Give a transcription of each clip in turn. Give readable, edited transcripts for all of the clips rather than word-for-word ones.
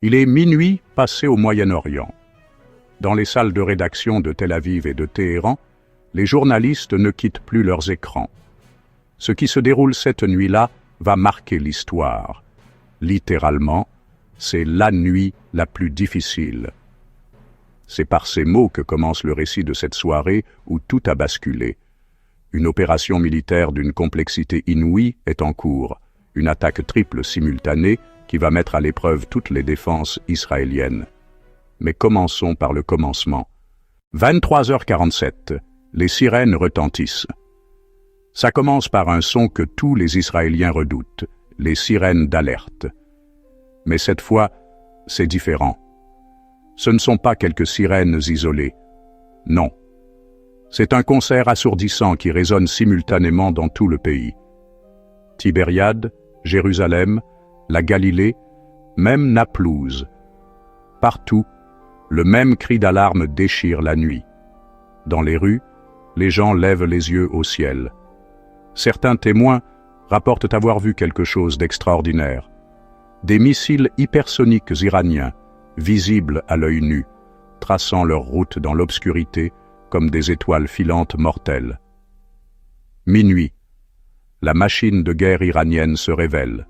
Il est minuit passé au Moyen-Orient. Dans les salles de rédaction de Tel Aviv et de Téhéran, les journalistes ne quittent plus leurs écrans. Ce qui se déroule cette nuit-là va marquer l'histoire. Littéralement, c'est la nuit la plus difficile. C'est par ces mots que commence le récit de cette soirée où tout a basculé. Une opération militaire d'une complexité inouïe est en cours, une attaque triple simultanée qui va mettre à l'épreuve toutes les défenses israéliennes. Mais commençons par le commencement. 23h47, les sirènes retentissent. Ça commence par un son que tous les Israéliens redoutent, les sirènes d'alerte. Mais cette fois, c'est différent. Ce ne sont pas quelques sirènes isolées. Non. C'est un concert assourdissant qui résonne simultanément dans tout le pays. Tibériade, Jérusalem, la Galilée, même Naplouse. Partout, le même cri d'alarme déchire la nuit. Dans les rues, les gens lèvent les yeux au ciel. Certains témoins rapportent avoir vu quelque chose d'extraordinaire. Des missiles hypersoniques iraniens, visibles à l'œil nu, traçant leur route dans l'obscurité comme des étoiles filantes mortelles. Minuit. La machine de guerre iranienne se révèle.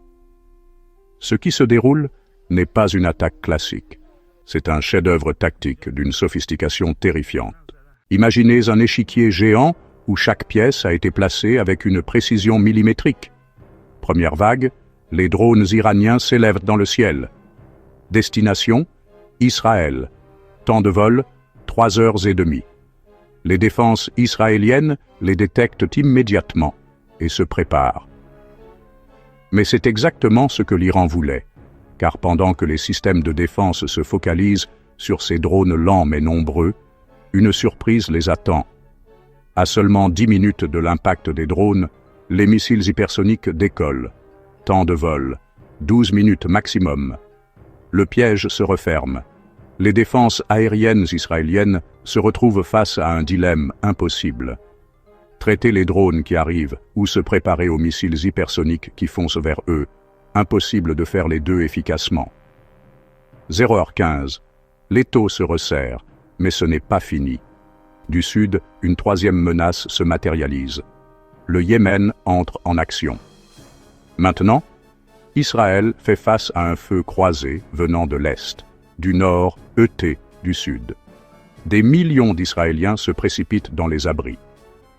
Ce qui se déroule n'est pas une attaque classique. C'est un chef-d'œuvre tactique d'une sophistication terrifiante. Imaginez un échiquier géant où chaque pièce a été placée avec une précision millimétrique. Première vague, les drones iraniens s'élèvent dans le ciel. Destination, Israël. Temps de vol, 3h30. Les défenses israéliennes les détectent immédiatement et se préparent. Mais c'est exactement ce que l'Iran voulait, car pendant que les systèmes de défense se focalisent sur ces drones lents mais nombreux, une surprise les attend. À seulement 10 minutes de l'impact des drones, les missiles hypersoniques décollent. Temps de vol, 12 minutes maximum. Le piège se referme. Les défenses aériennes israéliennes se retrouvent face à un dilemme impossible. Traiter les drones qui arrivent ou se préparer aux missiles hypersoniques qui foncent vers eux. Impossible de faire les deux efficacement. 0h15. L'étau se resserre, mais ce n'est pas fini. Du sud, une troisième menace se matérialise. Le Yémen entre en action. Maintenant, Israël fait face à un feu croisé venant de l'Est, du Nord, du Sud. Des millions d'Israéliens se précipitent dans les abris.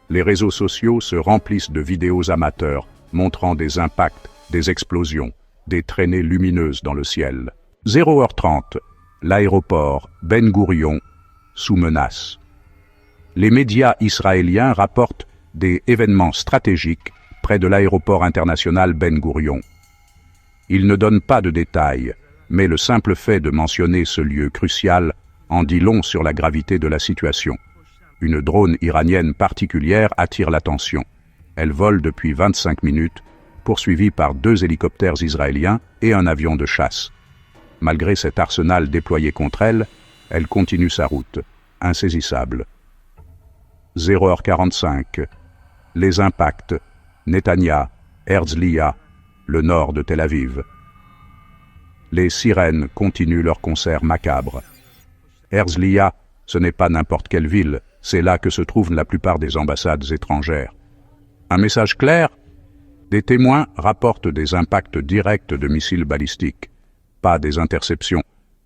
Les réseaux sociaux se remplissent de vidéos amateurs montrant des impacts, des explosions, des traînées lumineuses dans le ciel. 0h30, l'aéroport Ben Gourion sous menace. Les médias israéliens rapportent des événements stratégiques près de l'aéroport international Ben Gourion. Ils ne donnent pas de détails, mais le simple fait de mentionner ce lieu crucial en dit long sur la gravité de la situation. Une drone iranienne particulière attire l'attention. Elle vole depuis 25 minutes, poursuivie par 2 hélicoptères israéliens et un avion de chasse. Malgré cet arsenal déployé contre elle, elle continue sa route, insaisissable. 0h45. Les impacts. Netanya, Herzliya, le nord de Tel Aviv. Les sirènes continuent leur concert macabre. Herzliya, ce n'est pas n'importe quelle ville, c'est là que se trouvent la plupart des ambassades étrangères. Un message clair? Des témoins rapportent des impacts directs de missiles balistiques, pas des interceptions,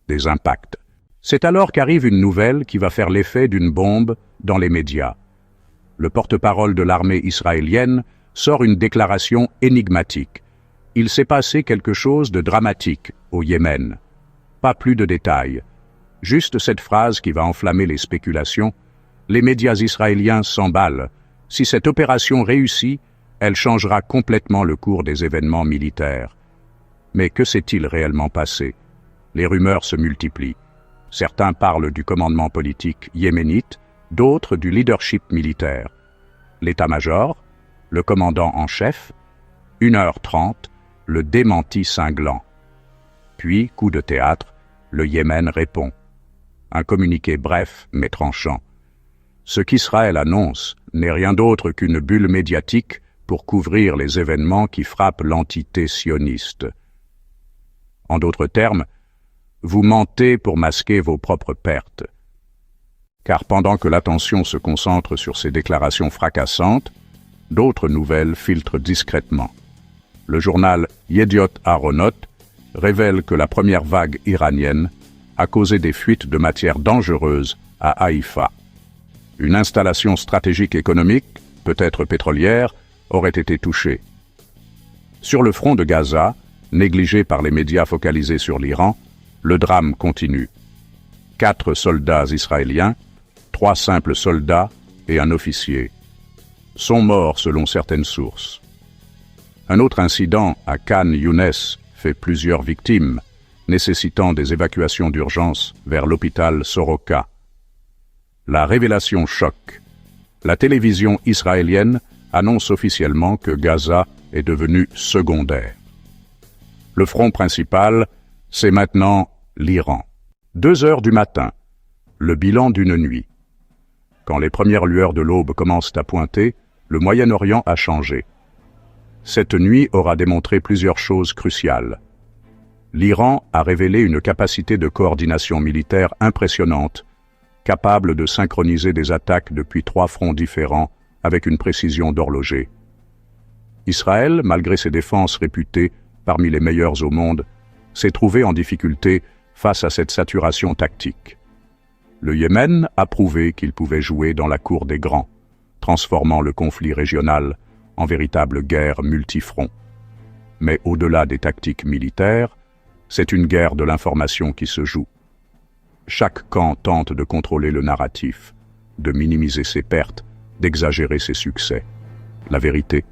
des impacts. C'est alors qu'arrive une nouvelle qui va faire l'effet d'une bombe dans les médias. Le porte-parole de l'armée israélienne sort une déclaration énigmatique. Il s'est passé quelque chose de dramatique au Yémen. Pas plus de détails. Juste cette phrase qui va enflammer les spéculations. Les médias israéliens s'emballent. Si cette opération réussit, elle changera complètement le cours des événements militaires. Mais que s'est-il réellement passé? Les rumeurs se multiplient. Certains parlent du commandement politique yéménite, d'autres du leadership militaire. L'état-major, le commandant en chef, 1h30, le démenti cinglant. Puis, coup de théâtre, le Yémen répond. Un communiqué bref mais tranchant. Ce qu'Israël annonce n'est rien d'autre qu'une bulle médiatique pour couvrir les événements qui frappent l'entité sioniste. En d'autres termes, vous mentez pour masquer vos propres pertes. Car pendant que l'attention se concentre sur ces déclarations fracassantes, d'autres nouvelles filtrent discrètement. Le journal Yediot Aharonot révèle que la première vague iranienne a causé des fuites de matières dangereuses à Haïfa. Une installation stratégique économique, peut-être pétrolière, aurait été touchée. Sur le front de Gaza, négligé par les médias focalisés sur l'Iran, le drame continue. 4 soldats israéliens, 3 simples soldats et un officier sont morts selon certaines sources. Un autre incident à Khan Younes fait plusieurs victimes, nécessitant des évacuations d'urgence vers l'hôpital Soroka. La révélation choque. La télévision israélienne annonce officiellement que Gaza est devenu secondaire. Le front principal, c'est maintenant l'Iran. 2 heures du matin, le bilan d'une nuit. Quand les premières lueurs de l'aube commencent à pointer, le Moyen-Orient a changé. Cette nuit aura démontré plusieurs choses cruciales. L'Iran a révélé une capacité de coordination militaire impressionnante, capable de synchroniser des attaques depuis 3 fronts différents avec une précision d'horloger. Israël, malgré ses défenses réputées parmi les meilleures au monde, s'est trouvé en difficulté face à cette saturation tactique. Le Yémen a prouvé qu'il pouvait jouer dans la cour des grands, transformant le conflit régional en véritable guerre multifront. Mais au-delà des tactiques militaires, c'est une guerre de l'information qui se joue. Chaque camp tente de contrôler le narratif, de minimiser ses pertes, d'exagérer ses succès. La vérité,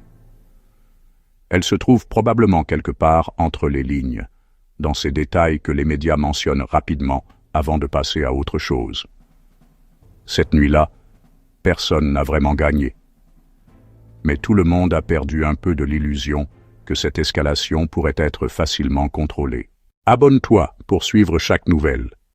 elle se trouve probablement quelque part entre les lignes, dans ces détails que les médias mentionnent rapidement avant de passer à autre chose. Cette nuit-là, personne n'a vraiment gagné. Mais tout le monde a perdu un peu de l'illusion que cette escalation pourrait être facilement contrôlée. Abonne-toi pour suivre chaque nouvelle.